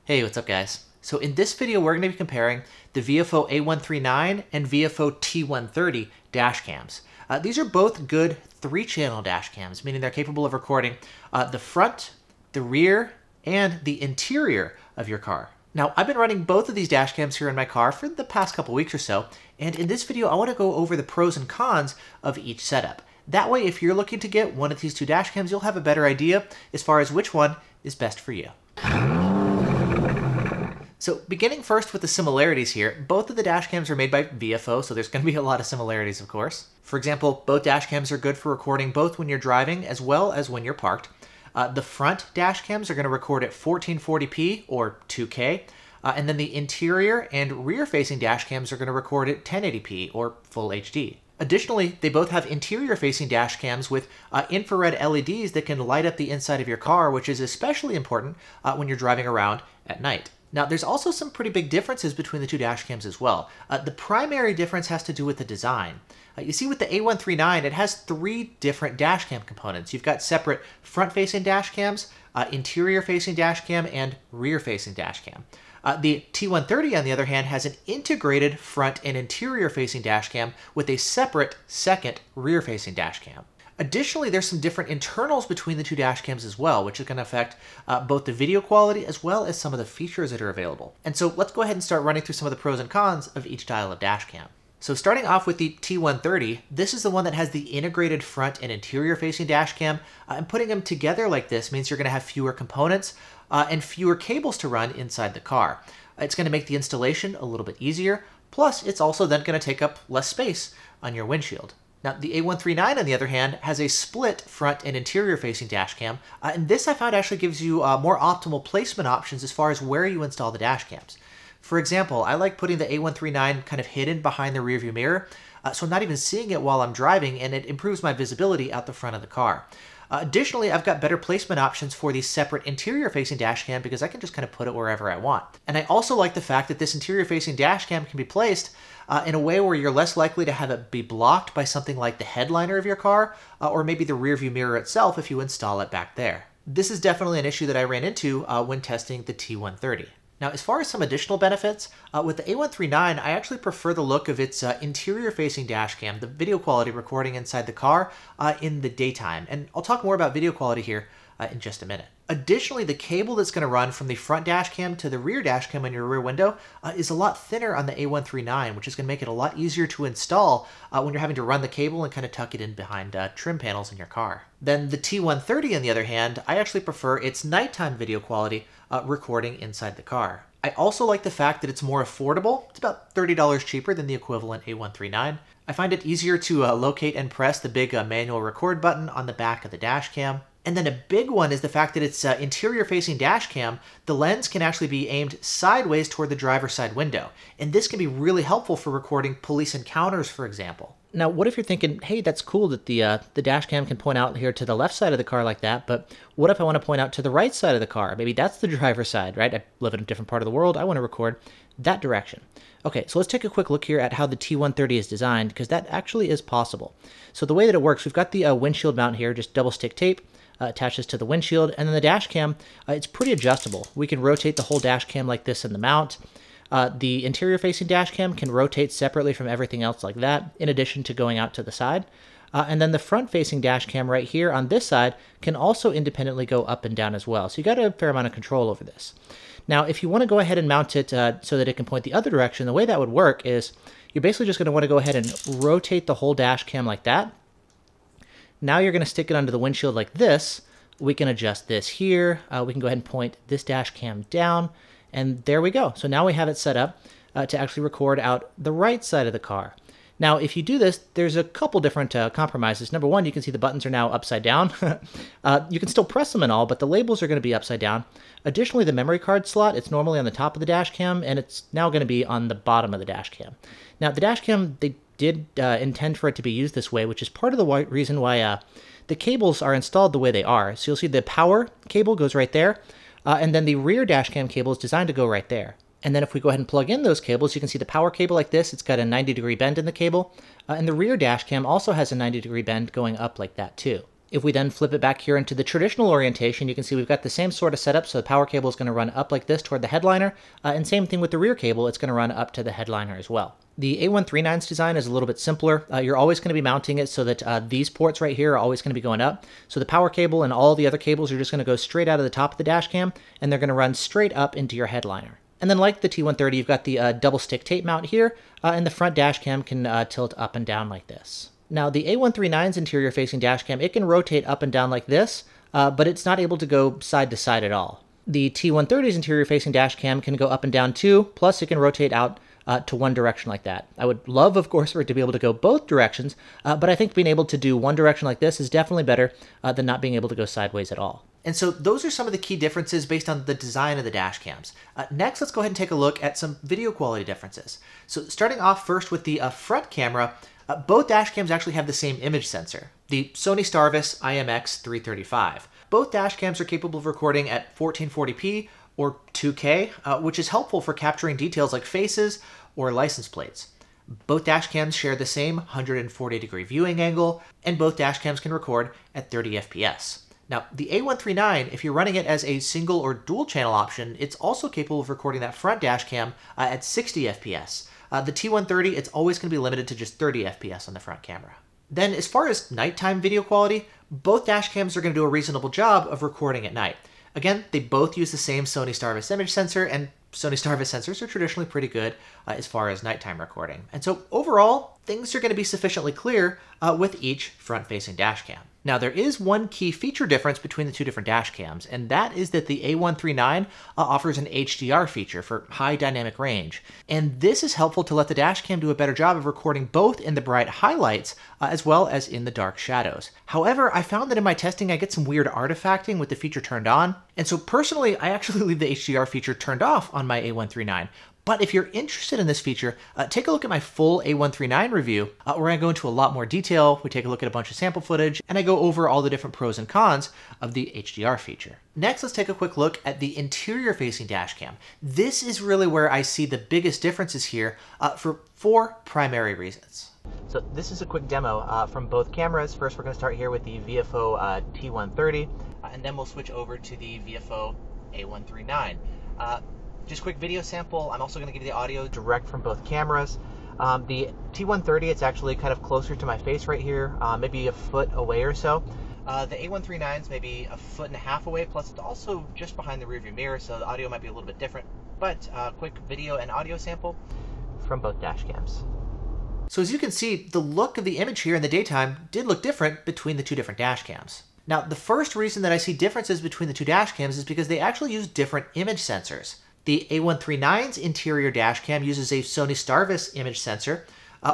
Hey, what's up guys? So in this video, we're going to be comparing the Viofo A139 and Viofo T130 dash cams. These are both good 3-channel dash cams, meaning they're capable of recording the front, the rear, and the interior of your car. Now, I've been running both of these dash cams here in my car for the past couple weeks or so, and in this video, I want to go over the pros and cons of each setup. That way, if you're looking to get one of these two dash cams, you'll have a better idea as far as which one is best for you. So beginning first with the similarities here, both of the dash cams are made by Viofo, so there's going to be a lot of similarities, of course. For example, both dash cams are good for recording both when you're driving as well as when you're parked. The front dash cams are going to record at 1440p or 2K, and then the interior and rear-facing dash cams are going to record at 1080p or Full HD. Additionally, they both have interior-facing dash cams with infrared LEDs that can light up the inside of your car, which is especially important when you're driving around at night. Now, there's also some pretty big differences between the two dash cams as well. The primary difference has to do with the design. You see with the A139, it has 3 different dash cam components. You've got separate front-facing dash cams, interior-facing dash cam, and rear-facing dash cam. The T130, on the other hand, has an integrated front and interior-facing dash cam with a separate second rear-facing dash cam. Additionally, there's some different internals between the two dash cams as well, which is going to affect both the video quality as well as some of the features that are available. And so let's go ahead and start running through some of the pros and cons of each style of dash cam. So starting off with the T130, this is the one that has the integrated front and interior facing dash cam, and putting them together like this means you're going to have fewer components and fewer cables to run inside the car. It's going to make the installation a little bit easier, plus it's also then going to take up less space on your windshield. Now, the A139, on the other hand, has a split front and interior-facing dash cam, and this I found actually gives you more optimal placement options as far as where you install the dash cams. For example, I like putting the A139 kind of hidden behind the rearview mirror, so I'm not even seeing it while I'm driving, and it improves my visibility out the front of the car. Additionally, I've got better placement options for the separate interior-facing dash cam because I can just kind of put it wherever I want. And I also like the fact that this interior-facing dash cam can be placed in a way where you're less likely to have it be blocked by something like the headliner of your car or maybe the rearview mirror itself if you install it back there. This is definitely an issue that I ran into when testing the T130. Now, as far as some additional benefits, with the A139, I actually prefer the look of its interior-facing dash cam, the video quality recording inside the car in the daytime. And I'll talk more about video quality here in just a minute. Additionally, the cable that's going to run from the front dash cam to the rear dash cam on your rear window is a lot thinner on the A139, which is going to make it a lot easier to install when you're having to run the cable and kind of tuck it in behind trim panels in your car. Then the T130, on the other hand, I actually prefer its nighttime video quality recording inside the car. I also like the fact that it's more affordable. It's about $30 cheaper than the equivalent A139. I find it easier to locate and press the big manual record button on the back of the dash cam. And then a big one is the fact that it's interior-facing dash cam. The lens can actually be aimed sideways toward the driver's side window. And this can be really helpful for recording police encounters, for example. Now, what if you're thinking, hey, that's cool that the dash cam can point out here to the left side of the car like that, but what if I want to point out to the right side of the car? Maybe that's the driver's side, right? I live in a different part of the world. I want to record that direction. Okay, so let's take a quick look here at how the T130 is designed, because that actually is possible. So the way that it works, we've got the windshield mount here, just double stick tape. Attaches to the windshield, and then the dash cam, it's pretty adjustable. We can rotate the whole dash cam like this in the mount. The interior facing dash cam can rotate separately from everything else like that, in addition to going out to the side. And then the front facing dash cam right here on this side can also independently go up and down as well. So you got a fair amount of control over this. Now, if you want to go ahead and mount it so that it can point the other direction, the way that would work is you're basically just going to want to go ahead and rotate the whole dash cam like that. Now you're going to stick it under the windshield like this. We can adjust this here. We can go ahead and point this dash cam down, and there we go. So now we have it set up to actually record out the right side of the car. Now, if you do this, there's a couple different compromises. Number one, you can see the buttons are now upside down. You can still press them and all, but the labels are going to be upside down. Additionally, the memory card slot, it's normally on the top of the dash cam, and it's now going to be on the bottom of the dash cam. Now, the dash cam, they did intend for it to be used this way, which is part of the reason why the cables are installed the way they are. So you'll see the power cable goes right there, and then the rear dash cam cable is designed to go right there. And then if we go ahead and plug in those cables, you can see the power cable like this. It's got a 90-degree bend in the cable, and the rear dash cam also has a 90-degree bend going up like that too. If we then flip it back here into the traditional orientation, you can see we've got the same sort of setup. So the power cable is going to run up like this toward the headliner, and same thing with the rear cable, it's going to run up to the headliner as well. The A139's design is a little bit simpler. You're always going to be mounting it so that these ports right here are always going to be going up. So the power cable and all the other cables are just going to go straight out of the top of the dash cam, and they're going to run straight up into your headliner. And then like the T130, you've got the double stick tape mount here, and the front dash cam can tilt up and down like this. Now the A139's interior facing dash cam, it can rotate up and down like this, but it's not able to go side to side at all. The T130's interior facing dash cam can go up and down too, plus it can rotate out to one direction like that. I would love, of course, for it to be able to go both directions, but I think being able to do one direction like this is definitely better than not being able to go sideways at all. And so those are some of the key differences based on the design of the dash cams. Next, let's go ahead and take a look at some video quality differences. So starting off first with the front camera, both dash cams actually have the same image sensor, the Sony Starvis IMX335. Both dash cams are capable of recording at 1440p or 2K, which is helpful for capturing details like faces or license plates. Both dash cams share the same 140-degree viewing angle, and both dash cams can record at 30 FPS. Now, the A139, if you're running it as a single or dual channel option, it's also capable of recording that front dash cam at 60 FPS. The T130, it's always going to be limited to just 30 FPS on the front camera. Then, as far as nighttime video quality, both dash cams are going to do a reasonable job of recording at night. Again, they both use the same Sony Starvis image sensor, and Sony Starvis sensors are traditionally pretty good as far as nighttime recording. And so overall, things are going to be sufficiently clear with each front-facing dash cam. Now, there is one key feature difference between the two different dash cams, and that is that the A139 offers an HDR feature for high dynamic range. And this is helpful to let the dash cam do a better job of recording both in the bright highlights as well as in the dark shadows. However, I found that in my testing, I get some weird artifacting with the feature turned on. And so personally, I actually leave the HDR feature turned off on my A139. But if you're interested in this feature, take a look at my full A139 review, where I go into a lot more detail. We take a look at a bunch of sample footage, and I go over all the different pros and cons of the HDR feature. Next, let's take a quick look at the interior-facing dash cam. This is really where I see the biggest differences here for 4 primary reasons. So this is a quick demo from both cameras. First, we're going to start here with the Viofo T130, and then we'll switch over to the Viofo A139. Just quick video sample. I'm also going to give you the audio direct from both cameras. The T130, it's actually kind of closer to my face right here, maybe a foot away or so. The A139's maybe a foot and a half away, plus it's also just behind the rearview mirror, so the audio might be a little bit different. But quick video and audio sample from both dash cams. So as you can see, the look of the image here in the daytime did look different between the two different dash cams. Now, the first reason that I see differences between the two dash cams is because they actually use different image sensors. The A139's interior dash cam uses a Sony Starvis image sensor,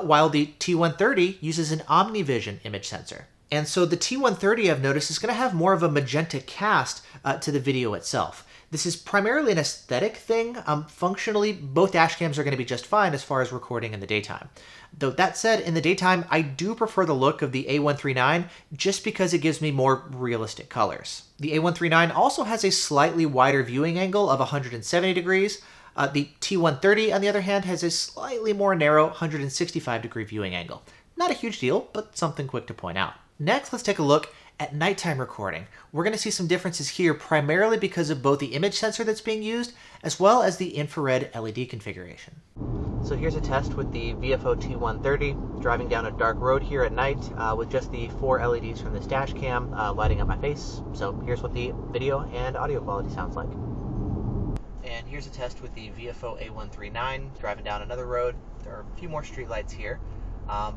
while the T130 uses an OmniVision image sensor. And so the T130, I've noticed, is going to have more of a magenta cast to the video itself. This is primarily an aesthetic thing. Functionally, both dash cams are going to be just fine as far as recording in the daytime. Though that said, in the daytime, I do prefer the look of the A139 just because it gives me more realistic colors. The A139 also has a slightly wider viewing angle of 170 degrees. The T130, on the other hand, has a slightly more narrow 165-degree viewing angle. Not a huge deal, but something quick to point out. Next, let's take a look at nighttime recording. We're going to see some differences here primarily because of both the image sensor that's being used as well as the infrared LED configuration. So here's a test with the Viofo T130, driving down a dark road here at night with just the 4 LEDs from this dash cam lighting up my face. So here's what the video and audio quality sounds like. And here's a test with the Viofo A139, driving down another road. There are a few more street lights here.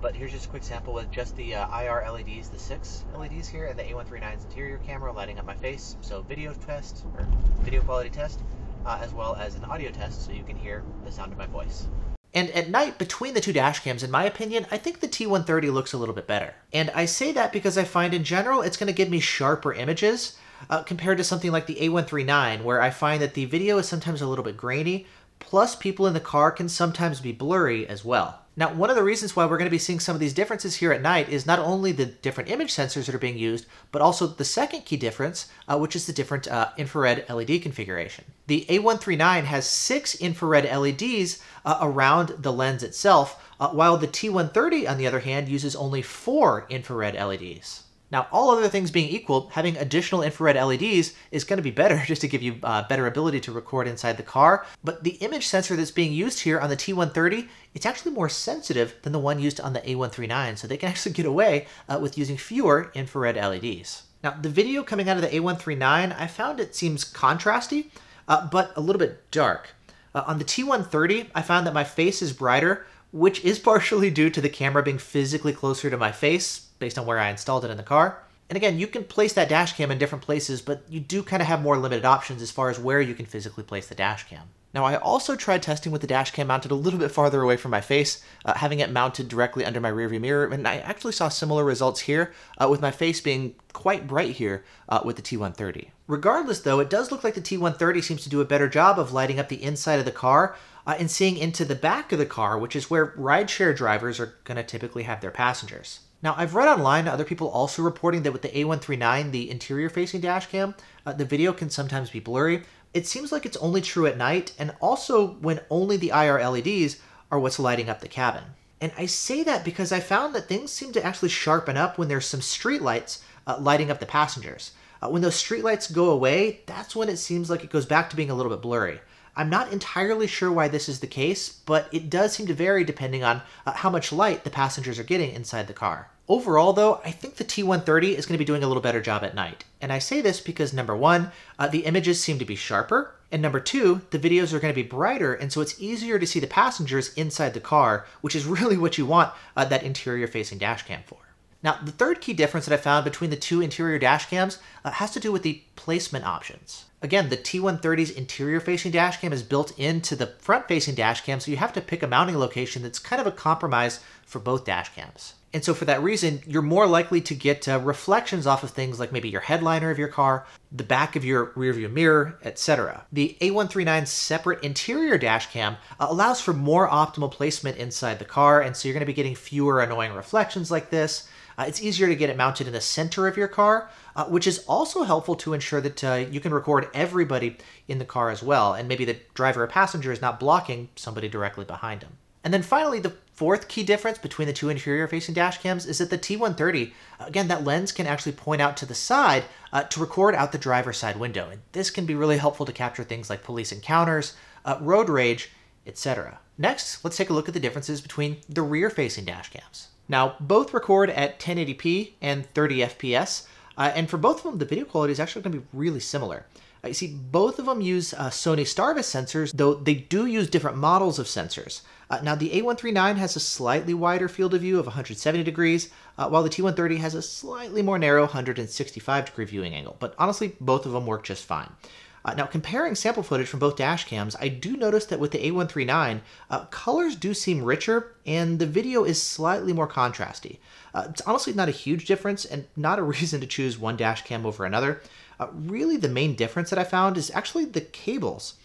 But here's just a quick sample with just the IR LEDs, the 6 LEDs here, and the A139's interior camera lighting up my face. So video test, or video quality test, as well as an audio test so you can hear the sound of my voice. And at night, between the two dash cams, in my opinion, I think the T130 looks a little bit better. And I say that because I find in general it's going to give me sharper images compared to something like the A139, where I find that the video is sometimes a little bit grainy, plus people in the car can sometimes be blurry as well. Now, one of the reasons why we're going to be seeing some of these differences here at night is not only the different image sensors that are being used, but also the second key difference, which is the different infrared LED configuration. The A139 has 6 infrared LEDs around the lens itself, while the T130, on the other hand, uses only 4 infrared LEDs. Now, all other things being equal, having additional infrared LEDs is going to be better just to give you better ability to record inside the car. But the image sensor that's being used here on the T130, it's actually more sensitive than the one used on the A139, so they can actually get away with using fewer infrared LEDs. Now, the video coming out of the A139, I found it seems contrasty, but a little bit dark. On the T130, I found that my face is brighter, which is partially due to the camera being physically closer to my face, based on where I installed it in the car. And again, you can place that dash cam in different places, but you do kind of have more limited options as far as where you can physically place the dash cam. Now, I also tried testing with the dash cam mounted a little bit farther away from my face, having it mounted directly under my rearview mirror, and I actually saw similar results here, with my face being quite bright here with the T130. Regardless, though, it does look like the T130 seems to do a better job of lighting up the inside of the car and seeing into the back of the car, which is where rideshare drivers are going to typically have their passengers. Now, I've read online other people also reporting that with the A139, the interior-facing dash cam, the video can sometimes be blurry. It seems like it's only true at night, and also when only the IR LEDs are what's lighting up the cabin. And I say that because I found that things seem to actually sharpen up when there's some street lights lighting up the passengers. When those street lights go away, that's when it seems like it goes back to being a little bit blurry. I'm not entirely sure why this is the case, but it does seem to vary depending on how much light the passengers are getting inside the car. Overall, though, I think the T130 is going to be doing a little better job at night. And I say this because, number one, the images seem to be sharper, and number two, the videos are going to be brighter, and so it's easier to see the passengers inside the car, which is really what you want that interior-facing dash cam for. Now, the third key difference that I found between the two interior dash cams has to do with the placement options. Again, the T130's interior-facing dash cam is built into the front-facing dash cam, so you have to pick a mounting location that's kind of a compromise for both dash cams. And so for that reason, you're more likely to get reflections off of things like maybe your headliner of your car, the back of your rearview mirror, etc. The A139's separate interior dash cam allows for more optimal placement inside the car, and so you're going to be getting fewer annoying reflections like this. It's easier to get it mounted in the center of your car, which is also helpful to ensure that you can record everybody in the car as well, and maybe the driver or passenger is not blocking somebody directly behind them. And then finally, the fourth key difference between the two interior-facing dash cams is that the T130, again, that lens can actually point out to the side to record out the driver's side window. And this can be really helpful to capture things like police encounters, road rage, etc. Next, let's take a look at the differences between the rear-facing dash cams. Now, both record at 1080p and 30 FPS, and for both of them, the video quality is actually going to be really similar. You see, both of them use Sony Starvis sensors, though they do use different models of sensors. Now, the A139 has a slightly wider field of view of 170 degrees, while the T130 has a slightly more narrow 165-degree viewing angle. But honestly, both of them work just fine. Now, comparing sample footage from both dash cams, I do notice that with the A139, colors do seem richer, and the video is slightly more contrasty. It's honestly not a huge difference, and not a reason to choose one dash cam over another. Really, the main difference that I found is actually the cables.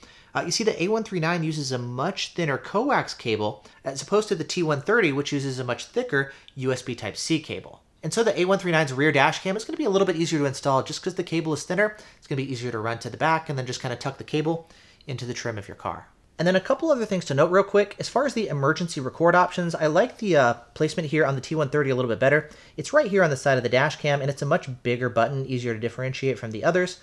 You see, the A139 uses a much thinner coax cable, as opposed to the T130, which uses a much thicker USB Type-C cable. And so the A139's rear dash cam is going to be a little bit easier to install just because the cable is thinner. It's going to be easier to run to the back and then just kind of tuck the cable into the trim of your car. And then a couple other things to note real quick. As far as the emergency record options, I like the placement here on the T130 a little bit better. It's right here on the side of the dash cam, and it's a much bigger button, easier to differentiate from the others.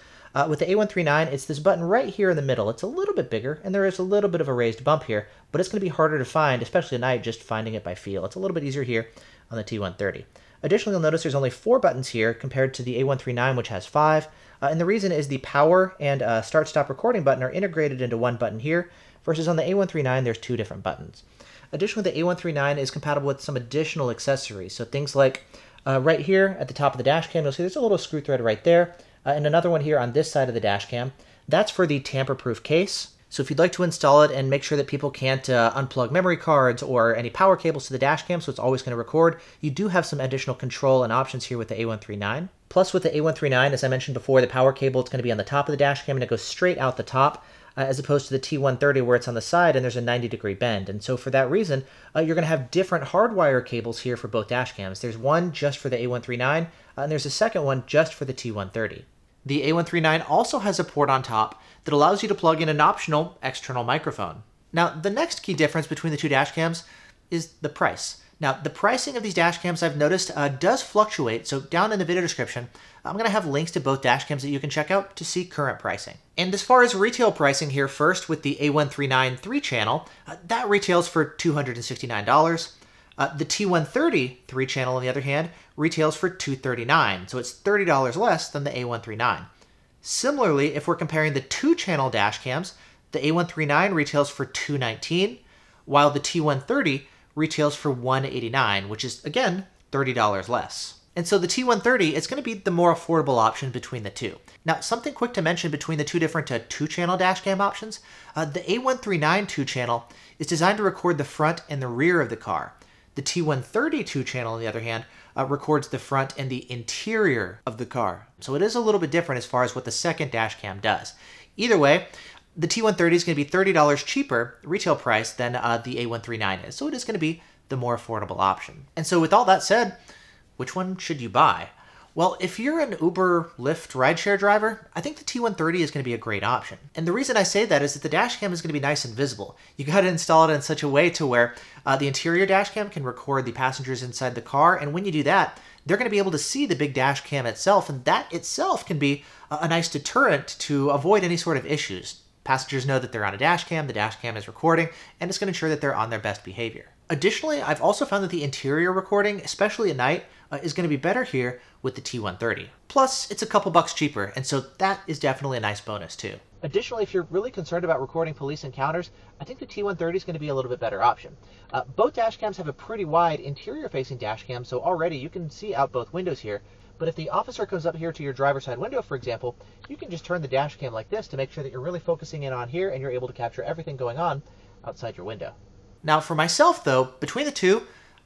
With the A139, it's this button right here in the middle. It's a little bit bigger, and there is a little bit of a raised bump here, but it's going to be harder to find, especially at night, just finding it by feel. It's a little bit easier here on the T130. Additionally, you'll notice there's only 4 buttons here compared to the A139, which has 5. And the reason is the power and start-stop recording button are integrated into one button here, versus on the A139, there's 2 different buttons. Additionally, the A139 is compatible with some additional accessories. So things like right here at the top of the dash cam, you'll see there's a little screw thread right there, and another one here on this side of the dash cam. That's for the tamper-proof case. So if you'd like to install it and make sure that people can't unplug memory cards or any power cables to the dash cam so it's always going to record, you do have some additional control and options here with the A139. Plus with the A139, as I mentioned before, the power cable is going to be on the top of the dash cam and it goes straight out the top, as opposed to the T130 where it's on the side and there's a 90-degree bend. And so for that reason, you're going to have different hardwire cables here for both dash cams. There's one just for the A139, and there's a second one just for the T130. The A139 also has a port on top that allows you to plug in an optional external microphone. Now, the next key difference between the two dash cams is the price. Now, the pricing of these dash cams I've noticed does fluctuate, so down in the video description, I'm going to have links to both dash cams that you can check out to see current pricing. And as far as retail pricing here, first with the A139 3-channel, that retails for $269. The T130 3-channel, on the other hand, retails for $239, so it's $30 less than the A139. Similarly, if we're comparing the 2-channel dash cams, the A139 retails for $219, while the T130 retails for $189, which is, again, $30 less. And so the T130 is going to be the more affordable option between the two. Now, something quick to mention between the two different 2-channel dashcam options, the A139 2-channel is designed to record the front and the rear of the car. The T130 2-channel, on the other hand, records the front and the interior of the car. So it is a little bit different as far as what the second dashcam does. Either way, the T130 is going to be $30 cheaper retail price than the A139 is. So it is going to be the more affordable option. And so with all that said, which one should you buy? Well, if you're an Uber, Lyft rideshare driver, I think the T130 is going to be a great option. And the reason I say that is that the dashcam is going to be nice and visible. You got to install it in such a way to where the interior dashcam can record the passengers inside the car, and when you do that, they're going to be able to see the big dashcam itself, and that itself can be a nice deterrent to avoid any sort of issues. Passengers know that they're on a dashcam, the dashcam is recording, and it's going to ensure that they're on their best behavior. Additionally, I've also found that the interior recording, especially at night, is going to be better here with the T130. Plus, it's a couple bucks cheaper, and so that is definitely a nice bonus too. Additionally, if you're really concerned about recording police encounters, I think the T130 is going to be a little bit better option. Both dashcams have a pretty wide interior-facing dashcam, so already you can see out both windows here. But if the officer comes up here to your driver's side window, for example, you can just turn the dashcam like this to make sure that you're really focusing in on here and you're able to capture everything going on outside your window. Now for myself though, between the two,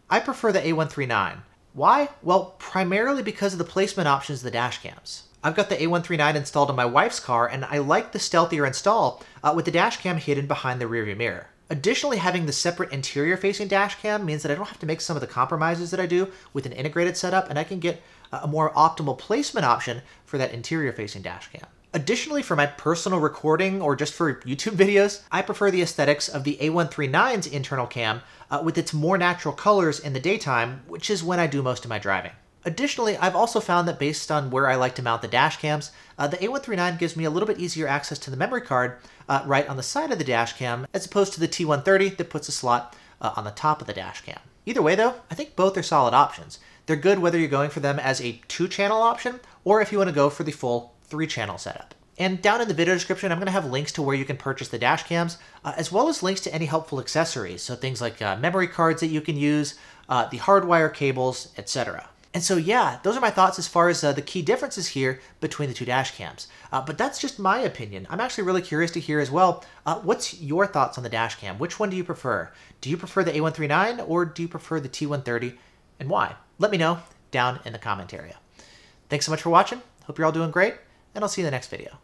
I prefer the A139. Why? Well, primarily because of the placement options of the dash cams. I've got the A139 installed on my wife's car, and I like the stealthier install with the dash cam hidden behind the rearview mirror. Additionally, having the separate interior-facing dash cam means that I don't have to make some of the compromises that I do with an integrated setup, and I can get a more optimal placement option for that interior-facing dash cam. Additionally, for my personal recording or just for YouTube videos, I prefer the aesthetics of the A139's internal cam with its more natural colors in the daytime, which is when I do most of my driving. Additionally, I've also found that based on where I like to mount the dash cams, the A139 gives me a little bit easier access to the memory card right on the side of the dash cam, as opposed to the T130 that puts a slot on the top of the dash cam. Either way though, I think both are solid options. They're good whether you're going for them as a 2-channel option, or if you want to go for the full 3-channel setup. And down in the video description, I'm going to have links to where you can purchase the dash cams, as well as links to any helpful accessories. So things like memory cards that you can use, the hardwire cables, etc. And so yeah, those are my thoughts as far as the key differences here between the two dash cams. But that's just my opinion. I'm actually really curious to hear as well, what's your thoughts on the dash cam? Which one do you prefer? Do you prefer the A139 or do you prefer the T130, and why? Let me know down in the comment area. Thanks so much for watching. Hope you're all doing great, and I'll see you in the next video.